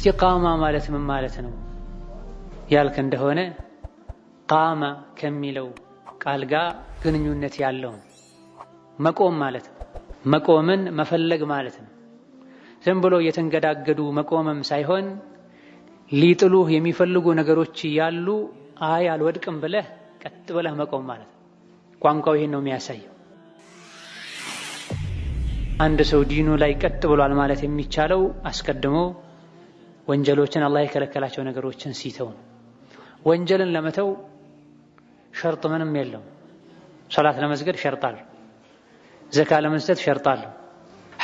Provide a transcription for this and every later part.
እስቲቃማ ማለት ምን ማለት ነው ያልክ እንደሆነ ቃማ ከሚለው ቃል ጋር ግንኙነት ያለው መቆም ማለት ነው። መቆምን መፈለግ ማለት ነው። ዝም ብሎ የተንገዳገዱ መቆምም ሳይሆን ሊጥሉህ የሚፈልጉ ነገሮች ያሉ አይ አልወድቅም ብለህ ቀጥ ብለህ መቆም ማለት ነው። ቋንቋው ይሄን ነው የሚያሳየው። አንድ ሰው ዲኑ ላይ ቀጥ ብሏል ማለት የሚቻለው አስቀድሞ ወንጀሎችን አላህ የከለከላቸው ነገሮችን ሲተው ነው። ወንጀልን ለመተው ሸርጥ ምንም የለውም። ሶላት ለመስገድ ሸርጥ አለው። ዘካ ለመስጠት ሸርጥ አለው።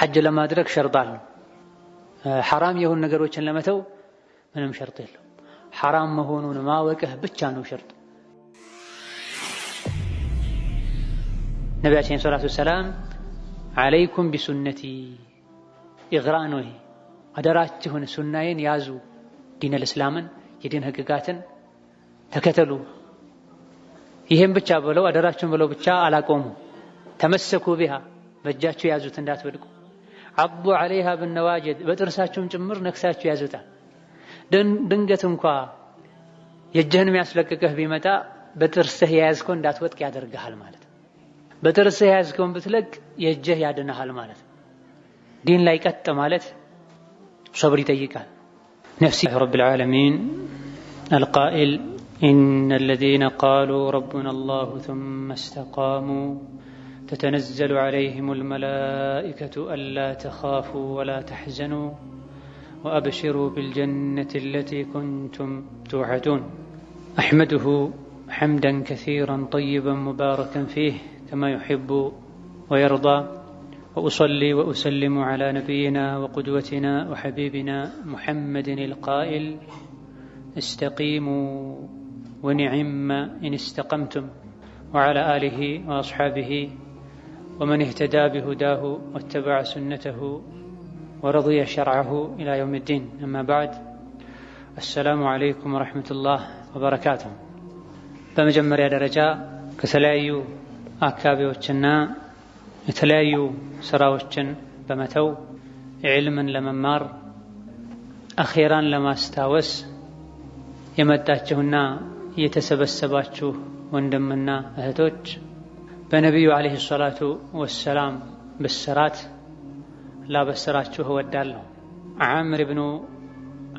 ሐጅ ለማድረግ ሸርጥ አለው። ሐራም የሆኑ ነገሮችን ለመተው ምንም ሸርጥ የለውም። ሐራም መሆኑን ማወቅህ ብቻ ነው ሸርጥ። ነቢያችን ሰለላሁ ዐለይሂ ወሰለም ዓለይኩም ቢሱነቲ ኢግራ ነው። አደራችሁን ሱናዬን ያዙ፣ ዲነል እስላምን የዲን ህግጋትን ተከተሉ። ይሄን ብቻ ብለው አደራችሁን ብለው ብቻ አላቆሙ። ተመሰኩ ቢሃ በእጃችሁ ያዙት እንዳትወድቁ። አቡ ዐለይሃ ብነዋጅድ በጥርሳችሁም ጭምር ነክሳችሁ ያዙታል። ድንገት እንኳ የእጅህን የሚያስለቅቅህ ቢመጣ በጥርስህ የያዝከው እንዳትወድቅ ያደርግሃል ማለት ነው። በጥርስህ የያዝከውን ብትለቅ የእጅህ ያድንሃል ማለት ነው። ዲን ላይ ቀጥ ማለት ሰብር ይጠይቃል። ነፍሲ ረብል ዓለሚን አልቃኢል إن الذين قالوا ربنا الله ثم استقاموا تتنزل عليهم الملائكة ألا تخافوا ولا تحزنوا وأبشروا بالجنة التي كنتم توعدون. أحمده حمدا كثيرا طيبا مباركا فيه كما يحب ويرضى، وأصلي وأسلم على نبينا وقدوتنا وحبيبنا محمد القائل استقيموا ونعم إن استقمتم، وعلى آله وأصحابه ومن اهتدى بهداه واتبع سنته ورضي شرعه إلى يوم الدين. أما بعد، السلام عليكم ورحمة الله وبركاته. በመጀመሪያ ደረጃ ከተለያዩ አካባቢዎችና የተለያዩ ስራዎችን በመተው ዒልምን ለመማር አኺራን ለማስታወስ የመጣችሁና የተሰበሰባችሁ ወንድምና እህቶች በነቢዩ ዓለይሂ ሰላቱ ወሰላም ብስራት ላበስራችሁ እወዳለሁ። ዓምር ብኑ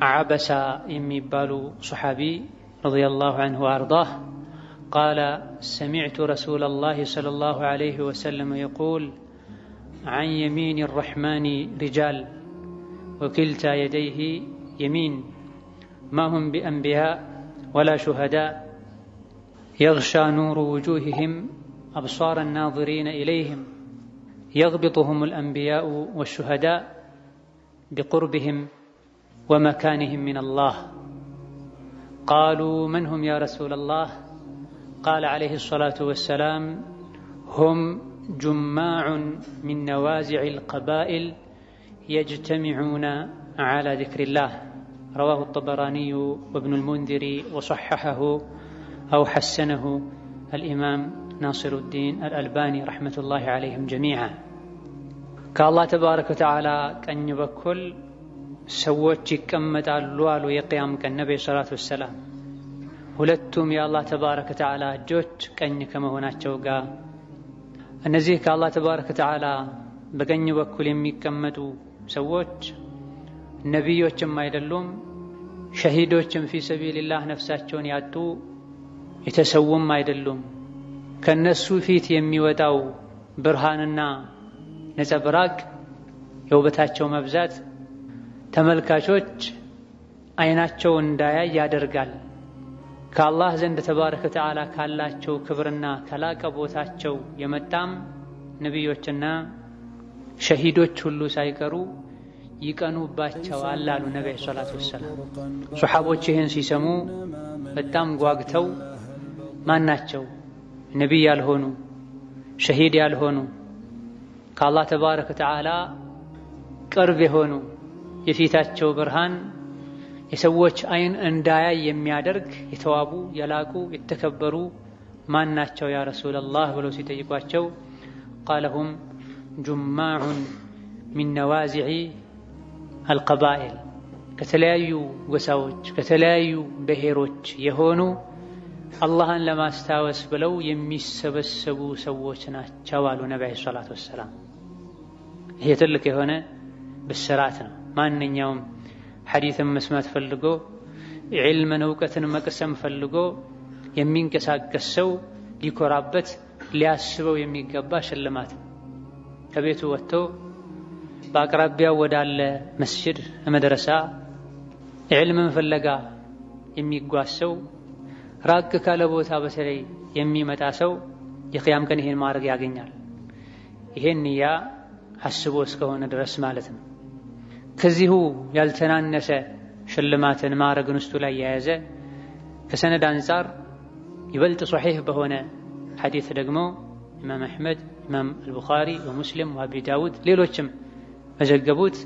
ዓበሳ የሚባሉ ሱሐቢ ረዲየላሁ ዐንሁ ወአርዳህ ቃለ ሰሚዕቱ ረሱለላሂ ሰለላሁ ዐለይሂ ወሰለም የቁል ዐን የሚኒ ረሕማኒ ሪጃል ወኪልታ የደይሂ የሚን ما هم بأنبياء ولا شهداء يغشى نور وجوههم أبصار الناظرين إليهم يغبطهم الأنبياء والشهداء بقربهم ومكانهم من الله. قالوا من هم يا رسول الله؟ قال عليه الصلاة والسلام هم جماع من نوازع القبائل يجتمعون على ذكر الله. رواه الطبراني وابن المنذر وصححه أو حسنه الإمام ناصر الدين الألباني رحمة الله عليهم جميعا. كالله تبارك وتعالى كأن يبكل سوتش كمت الوال يقيام كالنبي صلى الله عليه وسلم ሁለቱም የአላህ ተባረከ ወተዓላ እጆች ቀኝ ከመሆናቸው ጋር እነዚህ ከአላህ ተባረከ ወተዓላ በቀኝ በኩል የሚቀመጡ ሰዎች ነቢዮችም አይደሉም፣ ሸሂዶችም ፊ ሰቢልላህ ነፍሳቸውን ያጡ የተሰውም አይደሉም። ከነሱ ፊት የሚወጣው ብርሃንና ነጸብራቅ የውበታቸው መብዛት ተመልካቾች አይናቸው እንዳያይ ያደርጋል። ከአላህ ዘንድ ተባረከ ወተዓላ ካላቸው ክብርና ከላቀ ቦታቸው የመጣም ነቢዮችና ሸሂዶች ሁሉ ሳይቀሩ ይቀኑባቸዋል አሉ ነብዩ ሰለላሁ ዐለይሂ ወሰለም። ሱሐቦች ይህን ሲሰሙ በጣም ጓግተው ማናቸው ነቢይ ያልሆኑ ሸሂድ ያልሆኑ ከአላህ ተባረከ ወተዓላ ቅርብ የሆኑ የፊታቸው ብርሃን የሰዎች አይን እንዳያይ የሚያደርግ የተዋቡ የላቁ የተከበሩ ማናቸው ያ ረሱላላህ ብለው ሲጠይቋቸው ቃለሁም ጁማዑን ሚን ነዋዚዒ አልቀባኢል ከተለያዩ ጎሳዎች ከተለያዩ ብሔሮች የሆኑ አላህን ለማስታወስ ብለው የሚሰበሰቡ ሰዎች ናቸው አሉ ነብዩ ሰለላሁ ዐለይሂ ወሰለም። ይሄ ትልቅ የሆነ ብስራት ነው። ማንኛውም ሐዲስን መስማት ፈልጎ ዒልምን እውቀትን መቅሰም ፈልጎ የሚንቀሳቀስ ሰው ሊኮራበት ሊያስበው የሚገባ ሽልማት። ከቤቱ ወጥቶ በአቅራቢያው ወዳለ መስጂድ መድረሳ ዒልምን ፍለጋ የሚጓዝ ሰው ራቅ ካለ ቦታ በተለይ የሚመጣ ሰው የቂያም ቀን ይሄን ማድረግ ያገኛል። ይሄን ያ አስቦ እስከሆነ ድረስ ማለት ነው። ከዚሁ ያልተናነሰ ሽልማትን ማዕረግን ውስጡ ላይ የያዘ ከሰነድ አንፃር ይበልጥ ሶሒህ በሆነ ሐዲስ ደግሞ ኢማም አሕመድ፣ ኢማም አልቡኻሪ ወሙስሊም ወአቢ ዳውድ ሌሎችም መዘገቡት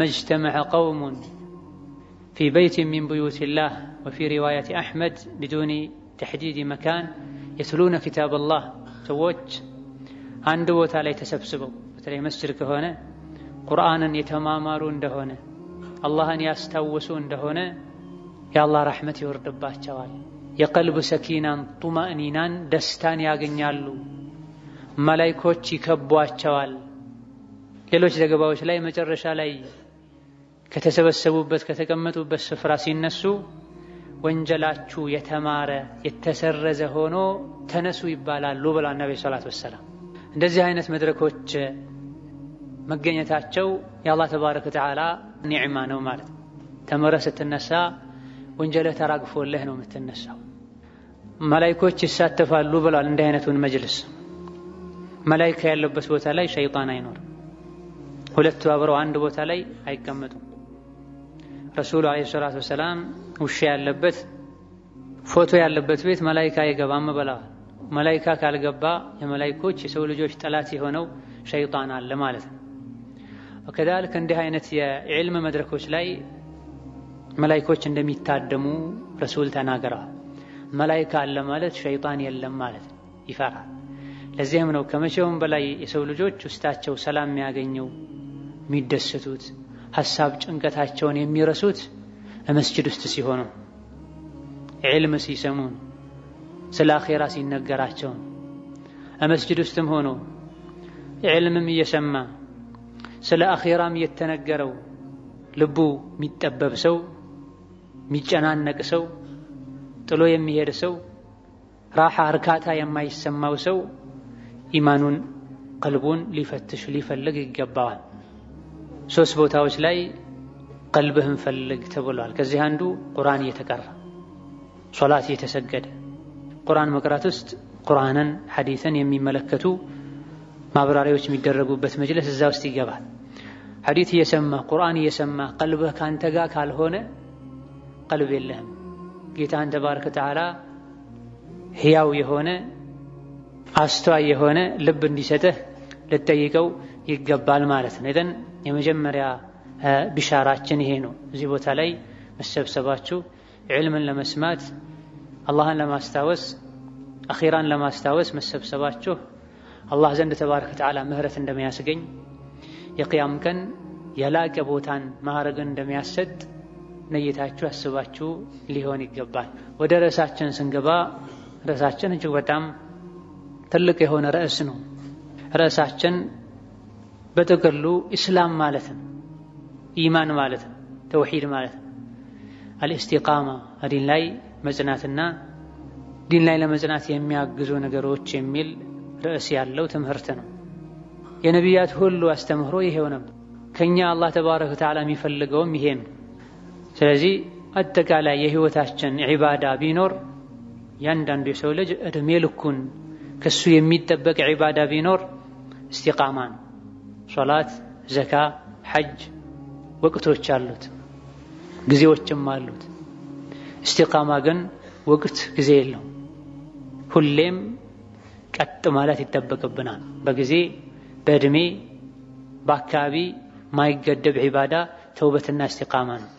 መጅተመዐ ቀውሙን ፊ በይቲን ሚን ቡዩቲላህ ወፊ ሪዋየት አሕመድ ቢዱኒ ተሕዲድ መካን የትሉነ ኪታበላህ ሰዎች አንድ ቦታ ላይ ተሰብስበው በተለይ መስጂድ ከሆነ ቁርአንን የተማማሩ እንደሆነ አላህን ያስታወሱ እንደሆነ የአላህ ረሕመት ይወርድባቸዋል። የቀልብ ሰኪናን ጡማእኒናን ደስታን ያገኛሉ። መላኢኮች ይከቧቸዋል። ሌሎች ዘገባዎች ላይ መጨረሻ ላይ ከተሰበሰቡበት ከተቀመጡበት ስፍራ ሲነሱ ወንጀላችሁ የተማረ የተሰረዘ ሆኖ ተነሱ ይባላሉ ብለዋል ነብዩ ሰለላሁ ዐለይሂ ወሰለም። እንደዚህ አይነት መድረኮች መገኘታቸው የአላህ ተባረከ ወተዓላ ኒዕማ ነው ማለት። ተምረህ ስትነሳ ወንጀልህ ተራግፎልህ ነው የምትነሳው። መላኢኮች ይሳተፋሉ ብለዋል። እንዲህ አይነቱን መጅልስ መላኢካ ያለበት ቦታ ላይ ሸይጣን አይኖርም። ሁለቱ አብረው አንድ ቦታ ላይ አይቀመጡም። ረሱሉ ዐለይሂ ሰላቱ ወሰላም ውሻ ያለበት ፎቶ ያለበት ቤት መላኢካ አይገባም ብለዋል። መላኢካ ካልገባ የመላኢኮች የሰው ልጆች ጠላት የሆነው ሸይጣን አለ ማለት ነው። ወከዛልክ እንዲህ አይነት የዕልም መድረኮች ላይ መላኢኮች እንደሚታደሙ ረሱል ተናግረዋል። መላኢካ አለ ማለት ሸይጣን የለም ማለት ይፈራል። ለዚህም ነው ከመቼውም በላይ የሰው ልጆች ውስጣቸው ሰላም የሚያገኘው የሚደሰቱት ሐሳብ ጭንቀታቸውን የሚረሱት መስጂድ ውስጥ ሲሆኑ ዕልም ሲሰሙ ስለ አኺራ ሲነገራቸው መስጂድ ውስጥም ሆኖ ዕልምም እየሰማ ስለ አኺራም እየተነገረው ልቡ የሚጠበብ ሰው የሚጨናነቅ ሰው ጥሎ የሚሄድ ሰው ራሓ እርካታ የማይሰማው ሰው ኢማኑን ቀልቡን ሊፈትሽ ሊፈልግ ይገባዋል። ሶስት ቦታዎች ላይ ቀልብህን ፈልግ ተብሏል። ከዚህ አንዱ ቁርአን እየተቀራ ሶላት እየተሰገደ ቁርአን መቅራት ውስጥ ቁርአንን ሐዲስን የሚመለከቱ ማብራሪያዎች የሚደረጉበት መጅልስ እዛ ውስጥ ይገባል። ሐዲስ እየሰማ ቁርአን እየሰማ ቀልብህ ካንተ ጋር ካልሆነ ቀልብ የለህም። ጌታን ተባረከ ወተዓላ ሕያው የሆነ አስተዋይ የሆነ ልብ እንዲሰጥህ ልትጠይቀው ይገባል ማለት ነው። ኢዘን የመጀመሪያ ቢሻራችን ይሄ ነው። እዚህ ቦታ ላይ መሰብሰባችሁ ዕልምን ለመስማት አላህን ለማስታወስ አኺራን ለማስታወስ መሰብሰባችሁ አላህ ዘንድ ተባረከ ወተዓላ ምህረት እንደሚያስገኝ የቂያም ቀን የላቀ ቦታን ማዕረግን እንደሚያሰጥ ነይታችሁ አስባችሁ ሊሆን ይገባል። ወደ ርዕሳችን ስንገባ ርዕሳችን እጅግ በጣም ትልቅ የሆነ ርዕስ ነው። ርዕሳችን በጥቅሉ ኢስላም ማለት ነው፣ ኢማን ማለት ነው፣ ተውሂድ ማለት ነው። አልኢስቲቃማ ዲን ላይ መጽናትና ዲን ላይ ለመጽናት የሚያግዙ ነገሮች የሚል ርዕስ ያለው ትምህርት ነው። የነቢያት ሁሉ አስተምህሮ ይሄው ነበር። ከኛ አላህ ተባረከ ወተዓላ የሚፈልገውም ይሄ ነው። ስለዚህ አጠቃላይ የህይወታችን ዒባዳ ቢኖር ያንዳንዱ የሰው ልጅ እድሜ ልኩን ከሱ የሚጠበቅ ዒባዳ ቢኖር ኢስቲቃማ ነው። ሶላት፣ ዘካ፣ ሐጅ ወቅቶች አሉት፣ ጊዜዎችም አሉት። ኢስቲቃማ ግን ወቅት ጊዜ የለው። ሁሌም ቀጥ ማለት ይጠበቅብናል። በጊዜ በእድሜ በአካባቢ ማይገደብ ዒባዳ ተውበትና ኢስቲቃማ ነው።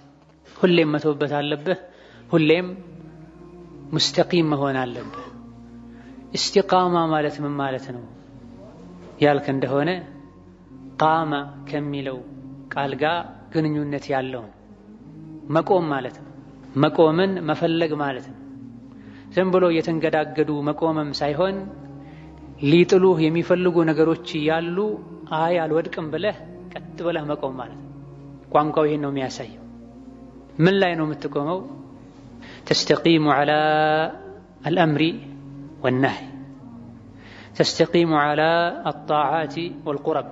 ሁሌም መተውበት አለብህ። ሁሌም ሙስተቂም መሆን አለብህ። ኢስቲቃማ ማለት ምን ማለት ነው ያልክ እንደሆነ ቃማ ከሚለው ቃል ጋር ግንኙነት ያለው መቆም ማለት ነው። መቆምን መፈለግ ማለት ነው። ዝም ብሎ እየተንገዳገዱ መቆምም ሳይሆን ሊጥሉህ የሚፈልጉ ነገሮች ያሉ አይ አልወድቅም ብለህ ቀጥ ብለህ መቆም ማለት ነው። ቋንቋው ይሄን ነው የሚያሳየው። ምን ላይ ነው የምትቆመው? ተስተቂሙ ዐላ አልአምሪ ወነህይ ተስተቂሙ ዐላ አጣዓቲ ወልቁረብ።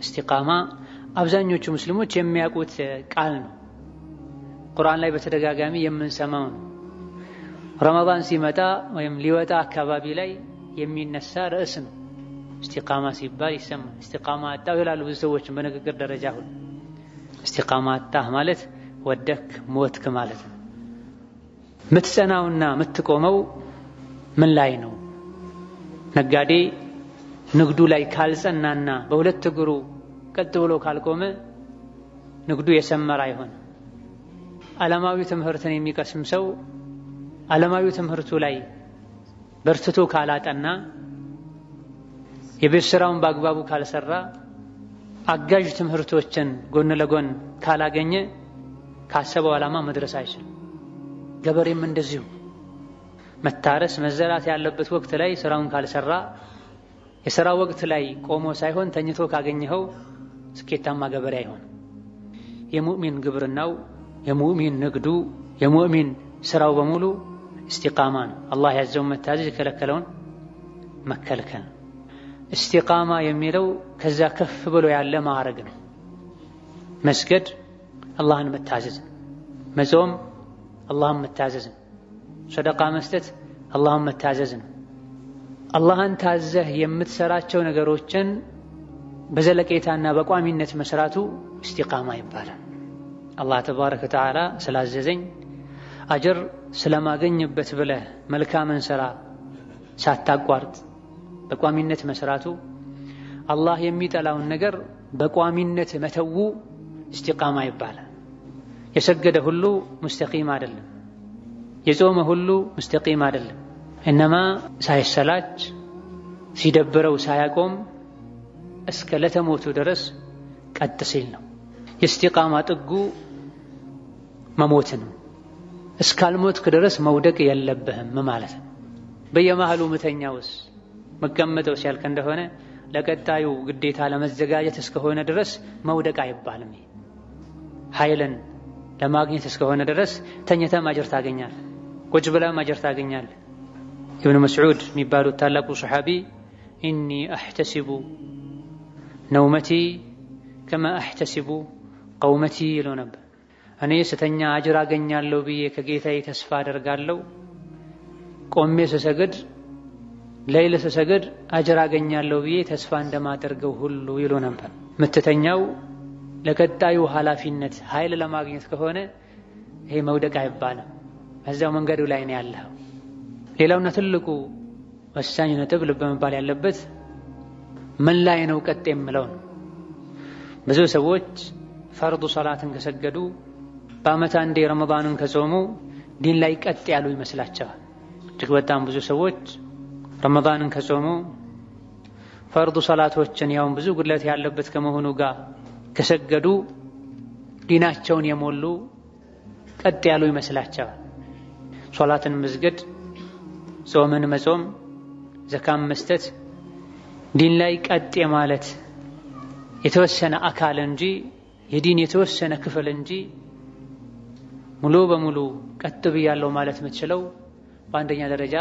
እስቲቃማ አብዛኞቹ ሙስሊሞች የሚያውቁት ቃል ነው። ቁርአን ላይ በተደጋጋሚ የምንሰማው ነው። ረመዳን ሲመጣ ወይም ሊወጣ አካባቢ ላይ የሚነሳ ርዕስ ነው። እስቲቃማ ሲባል ይሰማል። እስቲቃማ አጣሁ ይላሉ ብዙ ሰዎች በንግግር ደረጃ ሁሉ። እስቲቃማ አጣህ ማለት ወደክ ሞትክ ማለት ነው። ምትጸናውና ምትቆመው ምን ላይ ነው? ነጋዴ ንግዱ ላይ ካልጸናና በሁለት እግሩ ቀጥ ብሎ ካልቆመ ንግዱ የሰመረ አይሆንም። ዓለማዊ ትምህርትን የሚቀስም ሰው ዓለማዊ ትምህርቱ ላይ በርትቶ ካላጠና፣ የቤት ስራውን በአግባቡ ካልሰራ፣ አጋዥ ትምህርቶችን ጎን ለጎን ካላገኘ ካሰበው ዓላማ መድረስ አይችልም። ገበሬም እንደዚሁ መታረስ መዘራት ያለበት ወቅት ላይ ስራውን ካልሰራ፣ የሥራ ወቅት ላይ ቆሞ ሳይሆን ተኝቶ ካገኘኸው ስኬታማ ገበሬ አይሆንም። የሙእሚን ግብርናው፣ የሙእሚን ንግዱ፣ የሙእሚን ስራው በሙሉ እስቲቃማ ነው። አላህ ያዘውን መታዘዝ፣ የከለከለውን መከልከል። እስቲቃማ የሚለው ከዛ ከፍ ብሎ ያለ ማዕረግ ነው። መስገድ አላህን መታዘዝ፣ መጾም አላህን መታዘዝ፣ ሰደቃ መስጠት አላህን መታዘዝ ነው። አላህን ታዘህ የምትሰራቸው ነገሮችን በዘለቄታና በቋሚነት መስራቱ እስቲቃማ ይባላል። አላህ ተባረከ ወተዓላ ስላዘዘኝ አጅር ስለማገኝበት ብለህ መልካምን ስራ ሳታቋርጥ በቋሚነት መስራቱ፣ አላህ የሚጠላውን ነገር በቋሚነት መተው እስቲቃማ ይባላል። የሰገደ ሁሉ ሙስተቂም አይደለም፣ የጾመ ሁሉ ሙስተቂም አይደለም። እነማ ሳይሰላች ሲደብረው ሳያቆም እስከ ለተሞቱ ድረስ ቀጥ ሲል ነው። የእስቲቃማ ጥጉ መሞት ነው። እስካልሞትክ ድረስ መውደቅ የለብህም ማለት ነው። በየመሃሉ ምተኛውስ መቀመጠው ሲያልክ እንደሆነ ለቀጣዩ ግዴታ ለመዘጋጀት እስከሆነ ድረስ መውደቅ አይባልም። ኃይልን ለማግኘት እስከሆነ ድረስ ተኝተህም አጅር ታገኛለህ፣ ቁጭ ብለህም አጅር ታገኛለህ። ኢብኑ መስዑድ የሚባሉት ታላቁ ሰሓቢ ኢኒ አሕተሲቡ ነውመቲ ከማ አሕተሲቡ ቀውመቲ ይለው ነበር። እኔ ስተኛ አጅር አገኛለሁ ብዬ ከጌታዬ ተስፋ አደርጋለሁ፣ ቆሜ ስሰግድ ሌሊት ስሰግድ አጅር አገኛለሁ ብዬ ተስፋ እንደማደርገው ሁሉ ይሉ ነበር። የምትተኛው ለቀጣዩ ኃላፊነት ኃይል ለማግኘት ከሆነ ይሄ መውደቅ አይባልም፣ እዛው መንገዱ ላይ ነው ያለው። ሌላውና ትልቁ ወሳኝ ነጥብ ልብ መባል ያለበት ምን ላይ ነው ቀጥ የምለው ነው። ብዙ ሰዎች ፈርዱ ሰላትን ከሰገዱ በዓመት አንዴ ረመዳንን ከጾሙ ዲን ላይ ቀጥ ያሉ ይመስላቸዋል። እጅግ በጣም ብዙ ሰዎች ረመዳንን ከጾሙ ፈርዱ ሰላቶችን ያውን ብዙ ጉድለት ያለበት ከመሆኑ ጋር ከሰገዱ ዲናቸውን የሞሉ ቀጥ ያሉ ይመስላቸዋል። ሶላትን መስገድ፣ ጾምን መጾም፣ ዘካም መስጠት ዲን ላይ ቀጥ የማለት የተወሰነ አካል እንጂ የዲን የተወሰነ ክፍል እንጂ ሙሉ በሙሉ ቀጥ ብያለሁ ማለት የምትችለው በአንደኛ ደረጃ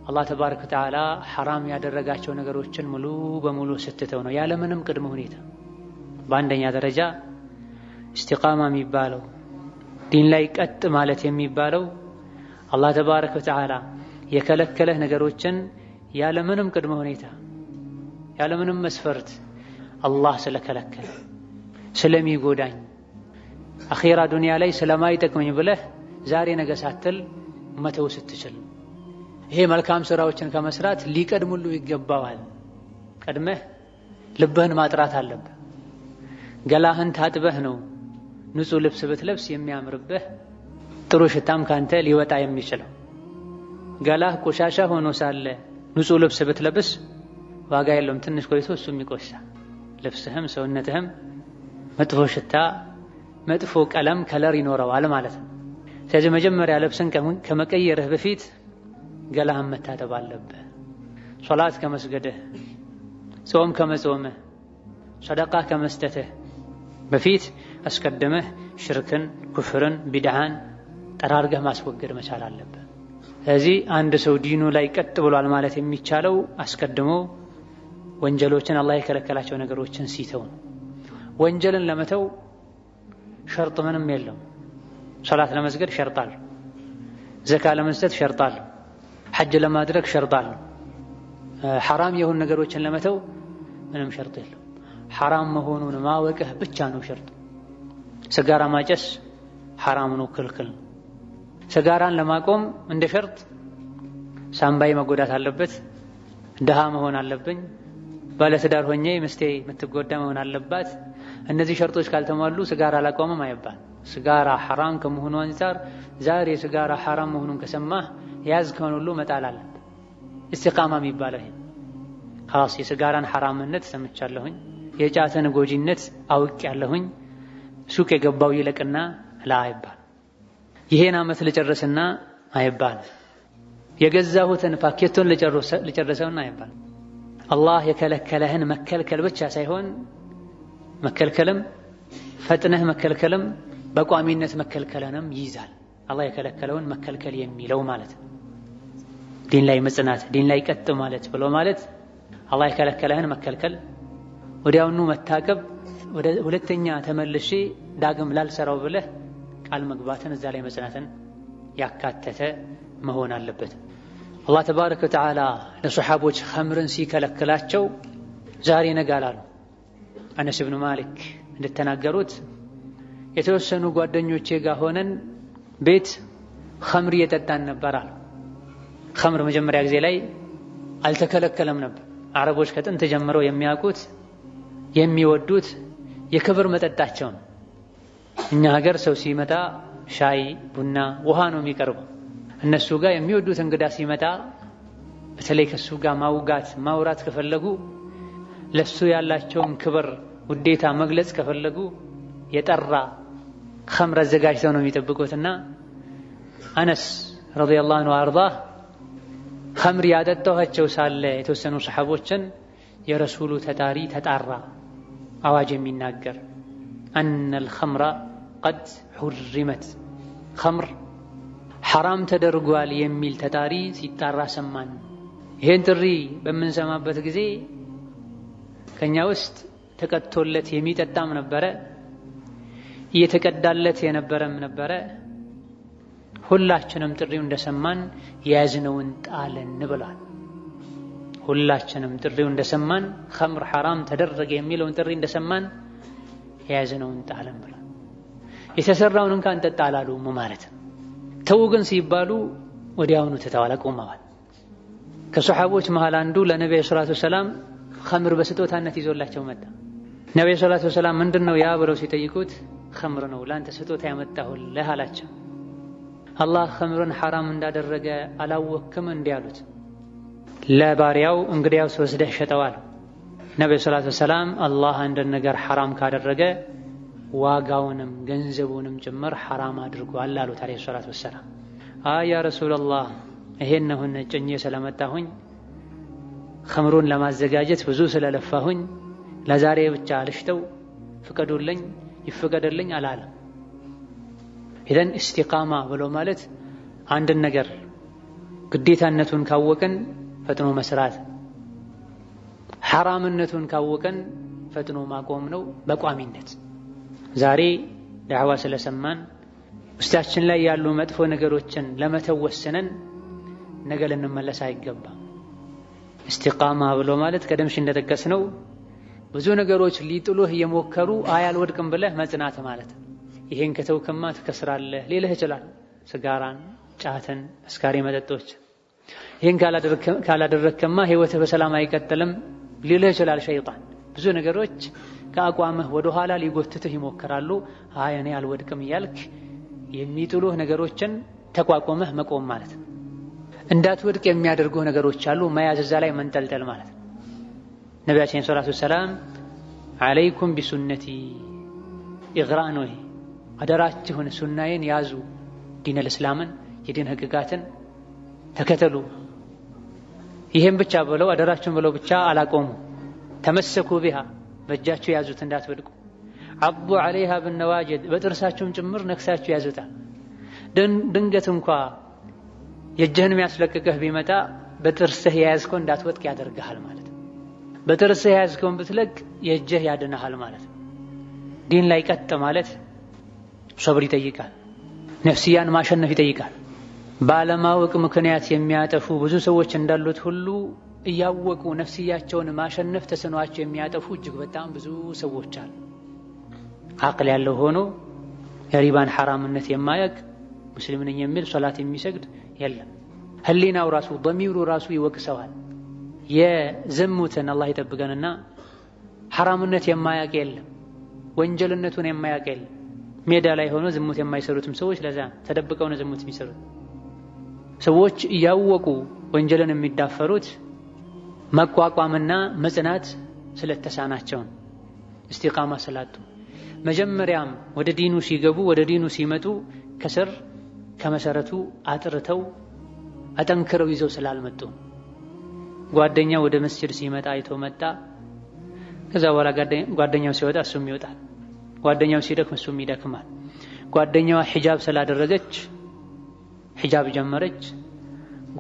አላህ ተባረከ ወተዓላ ሐራም ያደረጋቸው ነገሮችን ሙሉ በሙሉ ስትተው ነው፣ ያለምንም ቅድመ ሁኔታ። በአንደኛ ደረጃ እስቲቃማ የሚባለው ዲን ላይ ቀጥ ማለት የሚባለው አላህ ተባረከ ወተዓላ የከለከለህ ነገሮችን ያለምንም ቅድመ ሁኔታ ያለምንም መስፈርት አላህ ስለከለከለ ስለሚጎዳኝ አኺራ ዱንያ ላይ ስለማይጠቅመኝ ብለህ ዛሬ ነገ ሳትል መተው ስትችል፣ ይሄ መልካም ስራዎችን ከመስራት ሊቀድሙሉ ይገባዋል። ቀድመህ ልብህን ማጥራት አለብህ። ገላህን ታጥበህ ነው ንጹህ ልብስ ብትለብስ የሚያምርብህ ጥሩ ሽታም ካንተ ሊወጣ የሚችለው። ገላህ ቆሻሻ ሆኖ ሳለ ንጹህ ልብስ ብትለብስ ዋጋ የለውም። ትንሽ ቆይቶ እሱም ይቆሻል። ልብስህም ሰውነትህም መጥፎ ሽታ መጥፎ ቀለም ከለር ይኖረዋል ማለት ነው። ስለዚህ መጀመሪያ ልብስን ከመቀየርህ በፊት ገላህን መታጠብ አለብህ። ሶላት ከመስገድህ፣ ጾም ከመጾምህ፣ ሰደቃ ከመስጠትህ በፊት አስቀድመህ ሽርክን፣ ኩፍርን፣ ቢድዓን ጠራርገህ ማስወገድ መቻል አለብህ። ስለዚህ አንድ ሰው ዲኑ ላይ ቀጥ ብሏል ማለት የሚቻለው አስቀድሞ ወንጀሎችን አላህ የከለከላቸው ነገሮችን ሲተው ነው። ወንጀልን ለመተው ሸርጥ ምንም የለም። ሶላት ለመስገድ ሸርጥ አለው። ዘካ ለመስጠት ሸርጥ አለው። ሐጅ ለማድረግ ሸርጥ አለው። ሐራም የሆኑ ነገሮችን ለመተው ምንም ሸርጥ የለም። ሐራም መሆኑን ማወቅህ ብቻ ነው ሸርጥ። ስጋራ ማጨስ ሐራም ነው፣ ክልክል ነው። ስጋራን ለማቆም እንደ ሸርጥ ሳምባይ መጎዳት አለበት፣ ድሃ መሆን አለብኝ፣ ባለትዳር ሆኜ ምስቴ የምትጎዳ መሆን አለባት። እነዚህ ሸርጦች ካልተሟሉ ስጋራ አላቆምም አይባል። ስጋራ ሐራም ከመሆኑ አንፃር ዛሬ ስጋራ ሐራም መሆኑን ከሰማህ ያዝከውን ሁሉ መጣል አለብህ። ኢስቲቃማ የሚባለው ይሄ ኻስ የስጋራን ሐራምነት ሰምቻለሁኝ፣ የጫትን ጎጂነት አውቄያለሁኝ፣ ሱቅ የገባው ይለቅና ላ አይባል። ይሄን ዓመት ልጨርስና አይባል። የገዛሁትን ፓኬቱን ልጨርሰውና አይባል። አላህ የከለከለህን መከልከል ብቻ ሳይሆን መከልከልም ፈጥነህ መከልከልም በቋሚነት መከልከለንም ይይዛል። አላህ የከለከለውን መከልከል የሚለው ማለት ነው። ዲን ላይ መጽናት፣ ዲን ላይ ቀጥ ማለት ብሎ ማለት አላህ የከለከለህን መከልከል፣ ወዲያውኑ መታቀብ፣ ወደ ሁለተኛ ተመልሼ ዳግም ላልሰራው ብለህ ቃል መግባትን እዛ ላይ መጽናትን ያካተተ መሆን አለበት። አላህ ተባረከ ወተዓላ ለሰሓቦች ኸምርን ሲከለክላቸው ዛሬ ነገ አላሉ። አነስ ብኑ ማሊክ እንደተናገሩት የተወሰኑ ጓደኞቼ ጋር ሆነን ቤት ኸምር እየጠጣን ነበር አሉ። ኸምር መጀመሪያ ጊዜ ላይ አልተከለከለም ነበር። አረቦች ከጥንት ጀምረው የሚያውቁት የሚወዱት የክብር መጠጣቸው ነው። እኛ ሀገር ሰው ሲመጣ ሻይ፣ ቡና፣ ውሃ ነው የሚቀርበው። እነሱ ጋር የሚወዱት እንግዳ ሲመጣ በተለይ ከሱ ጋር ማውራት ከፈለጉ ለሱ ያላቸውን ክብር ውዴታ መግለጽ ከፈለጉ የጠራ ኸምር አዘጋጅተው ነው የሚጠብቁትና አነስ ረዲየላሁ ዐንሁ አርዳህ ኸምር ያጠጣኋቸው ሳለ የተወሰኑ ሰሓቦችን የረሱሉ ተጣሪ ተጣራ አዋጅ የሚናገር አነል ኸምራ ቀድ ሑሪመት ኸምር ሐራም ተደርጓል የሚል ተጣሪ ሲጣራ ሰማን። ይሄን ጥሪ በምንሰማበት ጊዜ ከኛ ውስጥ ተቀጥቶለት የሚጠጣም ነበረ፣ እየተቀዳለት የነበረም ነበረ። ሁላችንም ጥሪው እንደሰማን የያዝነውን ጣልን ብሏል። ሁላችንም ጥሪው እንደሰማን ኸምር ሐራም ተደረገ የሚለውን ጥሪ እንደሰማን የያዝነውን ጣልን ብሏል። የተሰራውን እንኳን እንጠጣ አላሉም ማለት ነው። ተው ግን ሲባሉ ወዲያውኑ ተተዋል፣ ቆመዋል። ከሰሓቦች መሃል አንዱ ለነብዩ ሰለላሁ ዐለይሂ ወሰለም ኸምር በስጦታነት ይዞላቸው መጣ። ነብዩ ሰለላሁ ዐለይሂ ወሰለም ምንድነው ያ ብለው ሲጠይቁት ኸምር ነው ላንተ ስጦታ ያመጣሁልህ አላቸው። አላህ ኸምርን ሐራም እንዳደረገ አላወክም እንዲህ አሉት። ለባሪያው እንግዲያውስ ወስደህ ሸጠዋል። ነብዩ ሰለላሁ ዐለይሂ ወሰለም አላህ አንድን ነገር ሐራም ካደረገ ዋጋውንም ገንዘቡንም ጭምር ሐራም አድርጓል አሉት አለይሂ ሰላቱ ወሰላም። ያ ረሱላህ ይሄን ነው ጭኜ ስለመጣሁኝ ኸምሩን ለማዘጋጀት ብዙ ስለለፋሁኝ ለዛሬ ብቻ ልሽተው ፍቀዱልኝ ይፈቀደልኝ አላለም። ኢዘን ኢስቲቃማ ብሎ ማለት አንድን ነገር ግዴታነቱን ካወቀን ፈጥኖ መስራት፣ ሐራምነቱን ካወቀን ፈጥኖ ማቆም ነው በቋሚነት። ዛሬ ዳዕዋ ስለሰማን ውስጣችን ላይ ያሉ መጥፎ ነገሮችን ለመተው ወስነን ነገ ልንመለስ አይገባም። ኢስቲቃማ ብሎ ማለት ቀደምሽ እንደጠቀስነው ብዙ ነገሮች ሊጥሉህ እየሞከሩ አልወድቅም ብለህ መጽናት ማለት ነው። ይሄን ከተውክማ ትከስራለህ ሊልህ ይችላል። ስጋራን፣ ጫትን፣ አስካሪ መጠጦች። ይሄን ካላደረክማ ህይወትህ በሰላም አይቀጥልም ሊልህ ይችላል ሸይጣን። ብዙ ነገሮች ከአቋምህ ወደ ኋላ ሊጎትትህ ይሞክራሉ። እኔ አልወድቅም እያልክ የሚጥሉህ ነገሮችን ተቋቁመህ መቆም ማለት ነው። እንዳትወድቅ የሚያደርጉ ነገሮች አሉ፣ መያዝ እዛ ላይ መንጠልጠል ማለት ነው። ነቢያችን ሰለላሁ ዐለይሂ ወሰለም ዐለይኩም ቢሱነቲ ኢግራ ነው። አደራችሁን ሱናዬን ያዙ፣ ዲነል እስላምን የዲን ህግጋትን ተከተሉ። ይሄን ብቻ ብለው አደራችሁን ብለው ብቻ አላቆሙ። ተመሰኩ ቢሃ በእጃችሁ ያዙት እንዳትወድቁ። አቡ ዐለይሃ ብነዋጅድ በጥርሳችሁም ጭምር ነክሳችሁ ያዙታ። ድንገት እንኳ የእጅህን የሚያስለቅቅህ ቢመጣ በጥርስህ የያዝከው እንዳትወድቅ ያደርግሃል ማለት ነው። በጥርስህ የያዝከውን ብትለቅ የእጅህ ያድንሃል ማለት ነው። ዲን ላይ ቀጥ ማለት ሰብር ይጠይቃል። ነፍስያን ማሸነፍ ይጠይቃል። ባለማወቅ ምክንያት የሚያጠፉ ብዙ ሰዎች እንዳሉት ሁሉ እያወቁ ነፍስያቸውን ማሸነፍ ተስኗቸው የሚያጠፉ እጅግ በጣም ብዙ ሰዎች አሉ። አቅል ያለው ሆኖ የሪባን ሐራምነት የማያውቅ ሙስሊም ነኝ የሚል ሶላት የሚሰግድ የለም። ህሊናው ራሱ ضميሩ ራሱ ይወቅሰዋል። የዝሙትን አላህ ይጠብቀንና ሐራምነት የማያውቅ የለም፣ ወንጀልነቱን የማያውቅ የለም። ሜዳ ላይ ሆኖ ዝሙት የማይሰሩትም ሰዎች ለዛ ተደብቀው ነው ዝሙት የሚሰሩት። ሰዎች እያወቁ ወንጀልን የሚዳፈሩት መቋቋምና መጽናት ስለተሳናቸው እስቲቃማ ስላጡ። መጀመሪያም ወደ ዲኑ ሲገቡ ወደ ዲኑ ሲመጡ ከስር ከመሰረቱ አጥርተው አጠንክረው ይዘው ስላልመጡ። ጓደኛ ወደ መስጂድ ሲመጣ አይቶ መጣ። ከዛ በኋላ ጓደኛው ሲወጣ እሱም ይወጣል። ጓደኛው ሲደክም እሱም ይደክማል። ጓደኛዋ ሒጃብ ስላደረገች ሒጃብ ጀመረች።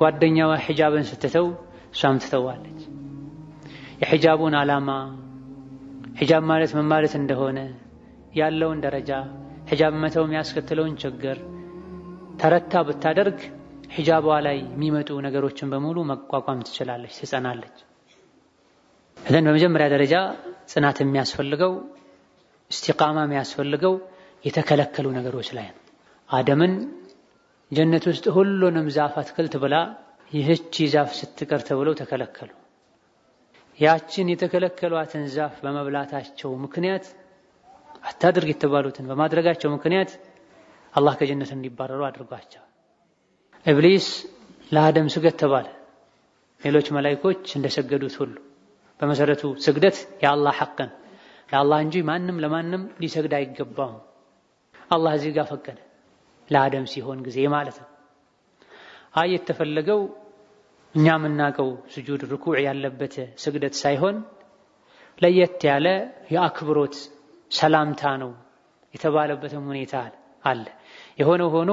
ጓደኛዋ ሒጃብን ስትተው እሷም ትተዋለች። የሒጃቡን ዓላማ ሒጃብ ማለት ምን ማለት እንደሆነ ያለውን ደረጃ ሒጃብ መተው የሚያስከትለውን ችግር ተረታ ብታደርግ ሒጃቧ ላይ የሚመጡ ነገሮችን በሙሉ መቋቋም ትችላለች፣ ትጸናለች። እዘን በመጀመሪያ ደረጃ ጽናት የሚያስፈልገው እስቲቃማ የሚያስፈልገው የተከለከሉ ነገሮች ላይ ነው። አደምን ጀነት ውስጥ ሁሉንም ዛፍ አትክልት ብላ ይህች ዛፍ ስትቀር ተብለው ተከለከሉ። ያችን የተከለከሏትን ዛፍ በመብላታቸው ምክንያት አታድርግ የተባሉትን በማድረጋቸው ምክንያት አላህ ከጀነት እንዲባረሩ አድርጓቸው። ኢብሊስ ለአደም ስገድ ተባለ። ሌሎች መላእክቶች እንደሰገዱት ሁሉ በመሰረቱ ስግደት የአላህ ሐቅን ለአላህ እንጂ ማንም ለማንም ሊሰግድ አይገባም። አላህ እዚህ ጋር ፈቀደ ለአደም ሲሆን ጊዜ ማለት ነው። የተፈለገው እኛ የምናውቀው ስጁድ ርኩዕ ያለበት ስግደት ሳይሆን ለየት ያለ የአክብሮት ሰላምታ ነው የተባለበትም ሁኔታ አለ። የሆነው ሆኖ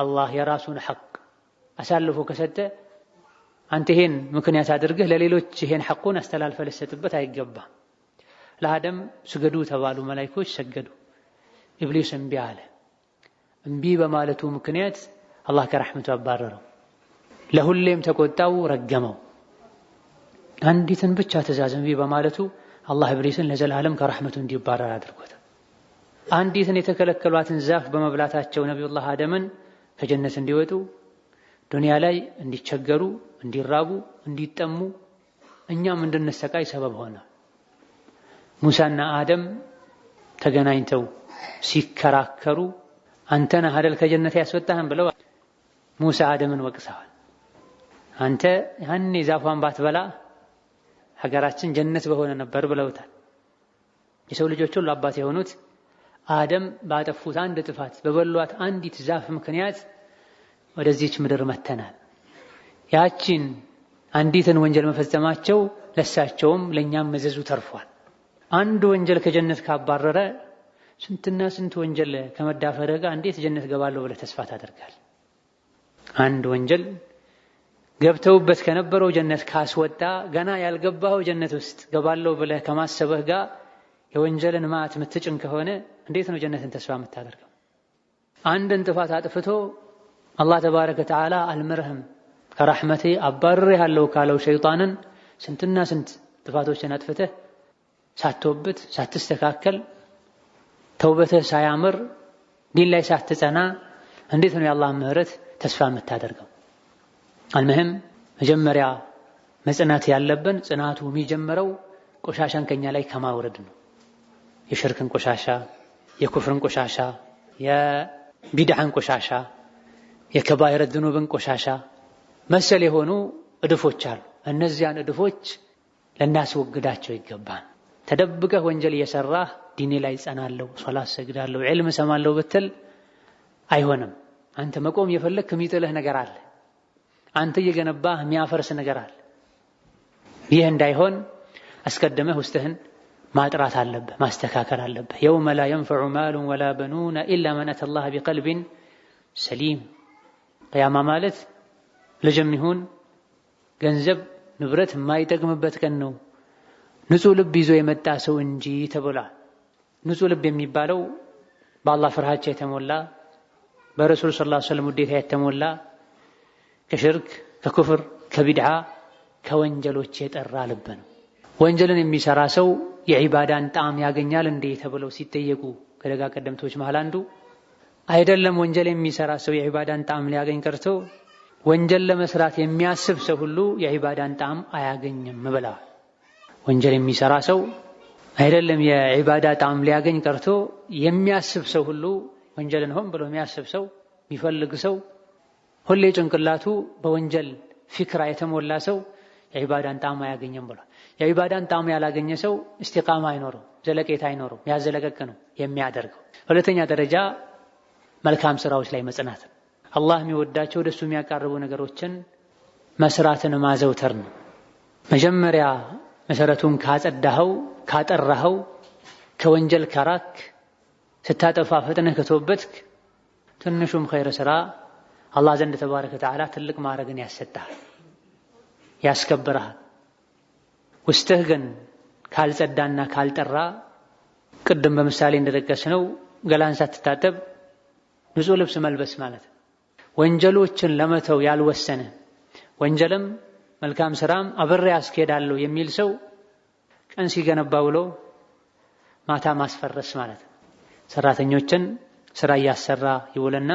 አላህ የራሱን ሐቅ አሳልፎ ከሰጠ አንተ ይሄን ምክንያት አድርገህ ለሌሎች ይሄን ሐቁን አስተላልፈህ ልትሰጥበት አይገባም። ለአደም ስገዱ ተባሉ፣ መላእክቶች ሰገዱ። ኢብሊስ እምቢ አለ። እምቢ በማለቱ ምክንያት አላህ ከረሕመቱ አባረረው። ለሁሌም ተቆጣው፣ ረገመው። አንዲትን ብቻ ትእዛዝ እምቢ በማለቱ አላህ ኢብሊስን ለዘላለም ከረሕመቱ እንዲባረር አድርጎታል። አንዲትን የተከለከሏትን ዛፍ በመብላታቸው ነቢዩላህ አደምን ከጀነት እንዲወጡ ዱንያ ላይ እንዲቸገሩ፣ እንዲራቡ፣ እንዲጠሙ እኛም እንድንሰቃይ ሰበብ ሆነ። ሙሳና አደም ተገናኝተው ሲከራከሩ አንተን አህደል ከጀነት ያስወጣህን ብለው ሙሳ አደምን ወቅሰዋል። አንተ ያኔ ዛፏን ባትበላ ሀገራችን ጀነት በሆነ ነበር ብለውታል። የሰው ልጆች ሁሉ አባት የሆኑት አደም ባጠፉት አንድ ጥፋት በበሏት አንዲት ዛፍ ምክንያት ወደዚህች ምድር መተናል። ያቺን አንዲትን ወንጀል መፈጸማቸው ለሳቸውም ለኛም መዘዙ ተርፏል። አንድ ወንጀል ከጀነት ካባረረ ስንትና ስንት ወንጀል ከመዳፈር ጋር እንዴት ጀነት ገባለሁ ብለህ ተስፋ ታደርጋለህ? አንድ ወንጀል ገብተውበት ከነበረው ጀነት ካስወጣ ገና ያልገባው ጀነት ውስጥ ገባለሁ ብለህ ከማሰብህ ጋር የወንጀልን ማዕት ምትጭን ከሆነ እንዴት ነው ጀነትን ተስፋ የምታደርገው? አንድን ጥፋት አጥፍቶ አላህ ተባረከ ወተዓላ አልምርህም ከረሕመቴ አባርሬሃለሁ ካለው ሸይጣንን ስንትና ስንት ጥፋቶችን አጥፍተህ ሳትወብት ሳትስተካከል ተውበትህ ሳያምር ዲን ላይ ሳትጸና እንዴት ነው የአላህ ምህረት ተስፋ የምታደርገው? አልመህም መጀመሪያ መጽናት ያለብን ጽናቱ የሚጀምረው ቆሻሻን ከኛ ላይ ከማውረድ ነው። የሽርክን ቆሻሻ፣ የኩፍርን ቆሻሻ፣ የቢድዓን ቆሻሻ፣ የከባኢረ ዝኑብን ቆሻሻ መሰል የሆኑ እድፎች አሉ። እነዚያን እድፎች ልናስወግዳቸው ይገባል። ተደብቀህ ወንጀል እየሰራህ ዲኔ ላይ ጸናለሁ፣ ሶላት ሰግዳለሁ፣ ዒልም ሰማለሁ ብትል አይሆንም። አንተ መቆም የፈለክ የሚጥልህ ነገር አለ። አንተ እየገነባህ የሚያፈርስ ነገር አለ። ይህ እንዳይሆን አስቀድመህ ውስጥህን ማጥራት አለብህ፣ ማስተካከል አለብህ። የውመ ላ የንፈዑ ማሉን ወላ በኑነ ኢላ መን አተላህ ቢቀልቢን ሰሊም። ቅያማ ማለት ልጅም ይሁን ገንዘብ ንብረት የማይጠቅምበት ቀን ነው፣ ንጹህ ልብ ይዞ የመጣ ሰው እንጂ ተብሏል። ንጹህ ልብ የሚባለው በአላህ ፍርሃቻ የተሞላ በረሱል ሰለላሁ ዐለይሂ ወሰለም ውዴታ የተሞላ ከሽርክ ከኩፍር ከቢድዓ ከወንጀሎች የጠራ ልብ ነው። ወንጀልን የሚሰራ ሰው የዒባዳን ጣዕም ያገኛል እንዴ ተብለው ሲጠየቁ ከደጋ ቀደምቶች መሃል አንዱ አይደለም ወንጀል የሚሰራ ሰው የዒባዳን ጣዕም ሊያገኝ ቀርቶ ወንጀል ለመስራት የሚያስብ ሰው ሁሉ የዒባዳን ጣዕም አያገኝም ብለዋል። ወንጀል የሚሰራ ሰው አይደለም የዒባዳ ጣዕም ሊያገኝ ቀርቶ የሚያስብ ሰው ሁሉ ወንጀልን ሆን ብሎ የሚያስብ ሰው የሚፈልግ ሰው ሁሌ ጭንቅላቱ በወንጀል ፊክራ የተሞላ ሰው የዒባዳን ጣዕም አያገኝም ብሏል። የዒባዳን ጣዕም ያላገኘ ሰው እስቲቃማ አይኖረው፣ ዘለቄታ አይኖረው፣ ያዘለቀቅ ነው የሚያደርገው። ሁለተኛ ደረጃ መልካም ስራዎች ላይ መጽናት፣ አላህ የሚወዳቸው ወደሱ የሚያቃርቡ ነገሮችን መስራትን ማዘውተር ነው። መጀመሪያ መሰረቱን ካጸዳኸው ካጠራኸው ከወንጀል ከራክ ስታጠፋ ፈጥነህ ከተወበትክ ትንሹም ኸይር ስራ አላህ ዘንድ ተባረከ ወተዓላ ትልቅ ማዕረግን ያሰጣል፣ ያስከብርሃል። ውስጥህ ግን ካልጸዳና ካልጠራ ቅድም በምሳሌ እንደጠቀስነው ገላን ሳትታጠብ ንጹህ ልብስ መልበስ ማለት ወንጀሎችን ለመተው ያልወሰነ ወንጀልም መልካም ስራም አብሬ አስኬዳለሁ የሚል ሰው ቀን ሲገነባ ውሎ ማታ ማስፈረስ ማለት ነው። ሰራተኞችን ስራ እያሰራ ይውልና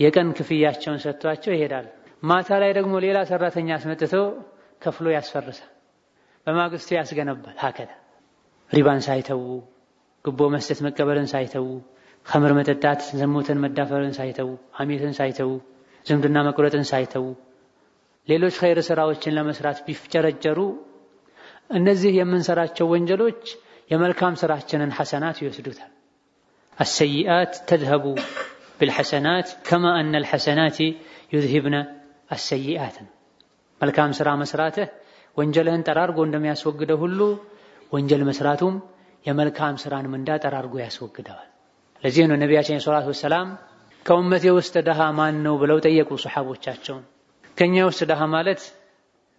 የቀን ክፍያቸውን ሰጥቷቸው ይሄዳል። ማታ ላይ ደግሞ ሌላ ሰራተኛ አስመጥቶ ከፍሎ ያስፈርሳል። በማግስቱ ያስገነባል። ሀከዳ ሪባን ሳይተው፣ ግቦ መስጠት መቀበልን ሳይተው፣ ኸምር መጠጣት፣ ዝሙትን መዳፈርን ሳይተው፣ ሐሜትን ሳይተው፣ ዝምድና መቁረጥን ሳይተው ሌሎች ኸይር ስራዎችን ለመስራት ቢፍጨረጨሩ እነዚህ የምንሰራቸው ወንጀሎች የመልካም ስራችንን ሐሰናት ይወስዱታል። አሰይአት ተዝሀቡ ቢልሐሰናት ከማ አነ አልሐሰናት ዩዝሂብነ አሰይአት። መልካም ስራ መስራትህ ወንጀልህን ጠራርጎ እንደሚያስወግደው ሁሉ ወንጀል መስራቱም የመልካም ስራን ምንዳ ጠራርጎ ያስወግደዋል። ለዚህ ነው ነቢያችን ሰለላሁ ዐለይሂ ወሰለም ከኡመቴ ውስጥ ደሃ ማን ነው ብለው ጠየቁ ሱሐቦቻቸውን። ከኛ ውስጥ ደሃ ማለት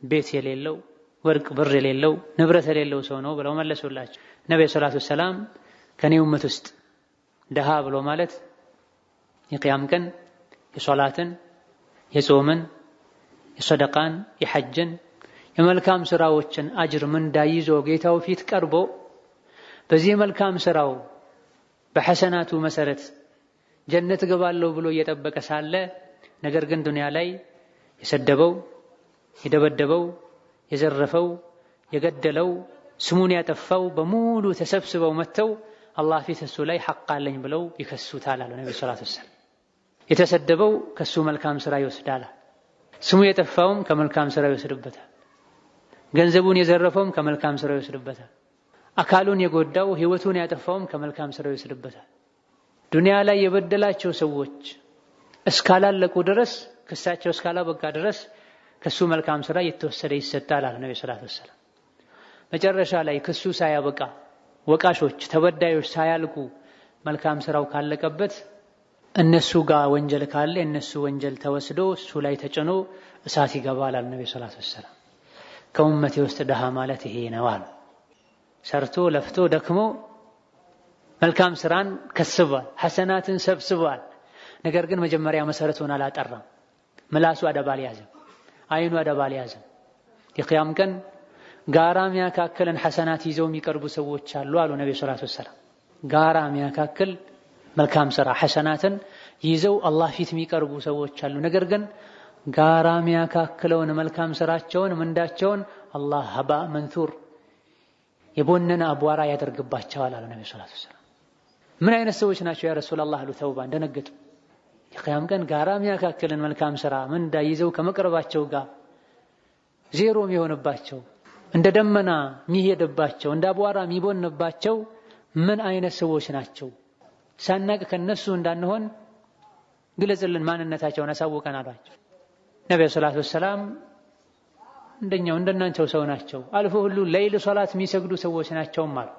ቤት የሌለው ወርቅ ብር የሌለው ንብረት የሌለው ሰው ነው ብለው መለሱላቸው። ነብዩ ሰለላሁ ዐለይሂ ወሰለም ከኔ ኡመት ውስጥ ደሃ ብሎ ማለት የቂያም ቀን የሶላትን የጾምን የሰደቃን የሐጅን የመልካም ስራዎችን አጅር ምንዳ ይዞ ጌታው ፊት ቀርቦ በዚህ መልካም ስራው በሐሰናቱ መሰረት ጀነት ገባለሁ ብሎ እየጠበቀ ሳለ ነገር ግን ዱንያ ላይ የሰደበው የደበደበው የዘረፈው የገደለው ስሙን ያጠፋው በሙሉ ተሰብስበው መተው አላህ ፊት እሱ ላይ ሐቅ አለኝ ብለው ይከሱታል አሉ ነብዩ ሰለላሁ ዐለይሂ ወሰለም። የተሰደበው ከሱ መልካም ስራ ይወስዳል፣ ስሙ የጠፋውም ከመልካም ስራ ይወስድበታል፣ ገንዘቡን የዘረፈውም ከመልካም ስራ ይወስድበታል፣ አካሉን የጎዳው ህይወቱን ያጠፋውም ከመልካም ስራ ይወስድበታል። ዱንያ ላይ የበደላቸው ሰዎች እስካላለቁ ድረስ ክሳቸው እስካላበቃ ድረስ ከሱ መልካም ስራ የተወሰደ ይሰጣል አለ ነብዩ ሰለላሁ ዐለይሂ ወሰለም። መጨረሻ ላይ ክሱ ሳያበቃ ወቃሾች ተበዳዮች ሳያልቁ መልካም ስራው ካለቀበት እነሱ ጋር ወንጀል ካለ እነሱ ወንጀል ተወስዶ እሱ ላይ ተጭኖ እሳት ይገባል አለ ነብዩ ሰለላሁ ዐለይሂ ወሰለም። ከኡመቴ ውስጥ ደሃ ማለት ይሄ ነው አሉ። ሰርቶ ለፍቶ ደክሞ መልካም ስራን ከስቧል፣ ሐሰናትን ሰብስቧል። ነገር ግን መጀመሪያ መሰረቱን አላጠራም። ምላሱ አደብ አልያዘም፣ አይኑ አደብ አልያዘም። የቂያም ቀን ጋራ የሚያካክለን ሐሰናት ይዘው የሚቀርቡ ሰዎች አሉ አሉ ነብዩ ሰለላሁ ዐለይሂ ወሰለም። ጋራ የሚያካክል መልካም ስራ ሐሰናትን ይዘው አላህ ፊት የሚቀርቡ ሰዎች አሉ። ነገር ግን ጋራ የሚያካክለውን መልካም ስራቸውን ምንዳቸውን አላህ ሀባ መንሱር የቦነነ አቧራ ያደርግባቸዋል አሉ ነብዩ ሰለላሁ ዐለይሂ ወሰለም። ምን አይነት ሰዎች ናቸው ያ ረሱላህ አሉ ተውባ እንደነገጡ። የቂያም ቀን ጋራ የሚያካክልን መልካም ስራ ምንዳ ይዘው ከመቅረባቸው ጋር ዜሮ የሚሆንባቸው እንደ ደመና የሚሄድባቸው እንደ አቧራ የሚቦንባቸው ምን አይነት ሰዎች ናቸው? ሳናቅ ከነሱ እንዳንሆን ግለጽልን፣ ማንነታቸውን አሳውቀን አሏቸው። ነብዩ ሰለላሁ ዐለይሂ ወሰለም እንደኛው እንደናንተው ሰው ናቸው፣ አልፎ ሁሉ ለይል ሶላት የሚሰግዱ ሰዎች ናቸው ማለት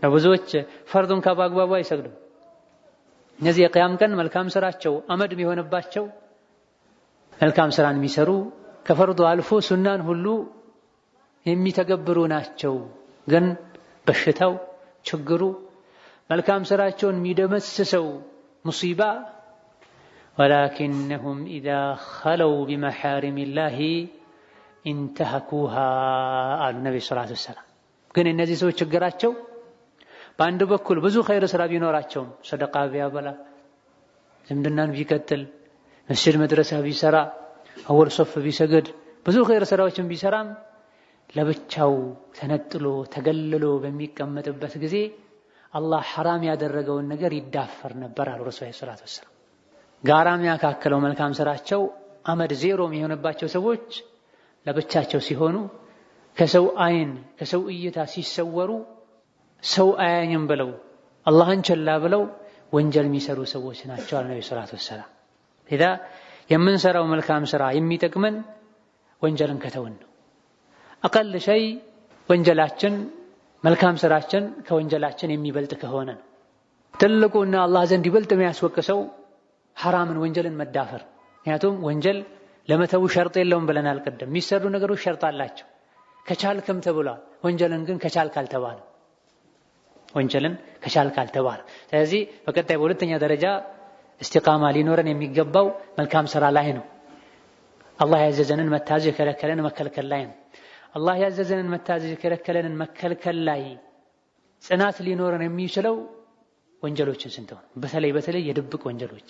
ብዙዎች ፈርዱን በአግባቡ አይሰግዱም። እነዚህ የቂያም ቀን መልካም ስራቸው አመድ የሚሆንባቸው መልካም ስራን የሚሰሩ ከፈርዱ አልፎ ሱናን ሁሉ የሚተገብሩ ናቸው። ግን በሽታው ችግሩ መልካም ስራቸውን የሚደመስሰው ሙሲባ ወላኪንሁም ኢዛ ኸለው ቢመሐሪሚላሂ ኢንተሀኩሃ አሉ ነብዩ ሰለላሁ ዐለይሂ ወሰለም። ግን እነዚህ ሰዎች ችግራቸው በአንድ በኩል ብዙ ኸይር ስራ ቢኖራቸውም ሰደቃ ቢያበላ፣ ዝምድናን ቢቀጥል፣ መስጂድ መድረሳ ቢሰራ፣ አወል ሶፍ ቢሰግድ፣ ብዙ ኸይር ስራዎችን ቢሰራም ለብቻው ተነጥሎ ተገልሎ በሚቀመጥበት ጊዜ አላህ ሐራም ያደረገውን ነገር ይዳፈር ነበር አሉ ረሱል ሰለላሁ ዐለይሂ ወሰለም። ጋራ የሚያካክለው መልካም ስራቸው አመድ ዜሮ የሚሆንባቸው ሰዎች ለብቻቸው ሲሆኑ ከሰው አይን ከሰው እይታ ሲሰወሩ ሰው አያኝም ብለው አላህን ቸላ ብለው ወንጀል የሚሰሩ ሰዎች ናቸው አሉ ነብዩ ሰለላሁ ዐለይሂ ወሰለም። ኢዳ የምንሰራው መልካም ስራ የሚጠቅመን ወንጀልን ከተውን ነው። አቀል ሸይ ወንጀላችን መልካም ስራችን ከወንጀላችን የሚበልጥ ከሆነ ነው። ትልቁና አላህ ዘንድ ይበልጥ የሚያስወቅሰው ሐራምን ወንጀልን መዳፈር። ምክንያቱም ወንጀል ለመተው ሸርጥ የለውም ብለናል ቀደም። የሚሰሩ ነገሮች ሸርጥ አላቸው። ከቻልክም ተብሏል። ወንጀልን ግን ከቻልክ አልተባለም። ወንጀልን ከቻልክ አልተባለም። ስለዚህ በቀጣይ በሁለተኛ ደረጃ እስቲቃማ ሊኖረን የሚገባው መልካም ስራ ላይ ነው። አላህ ያዘዘንን መታዘዝ የከለከለንን መከልከል ላይ ነው። አላህ ያዘዘንን መታዘዝ የከለከለንን መከልከል ላይ ጽናት ሊኖረን የሚችለው ወንጀሎችን ስንተው፣ በተለይ የድብቅ ወንጀሎች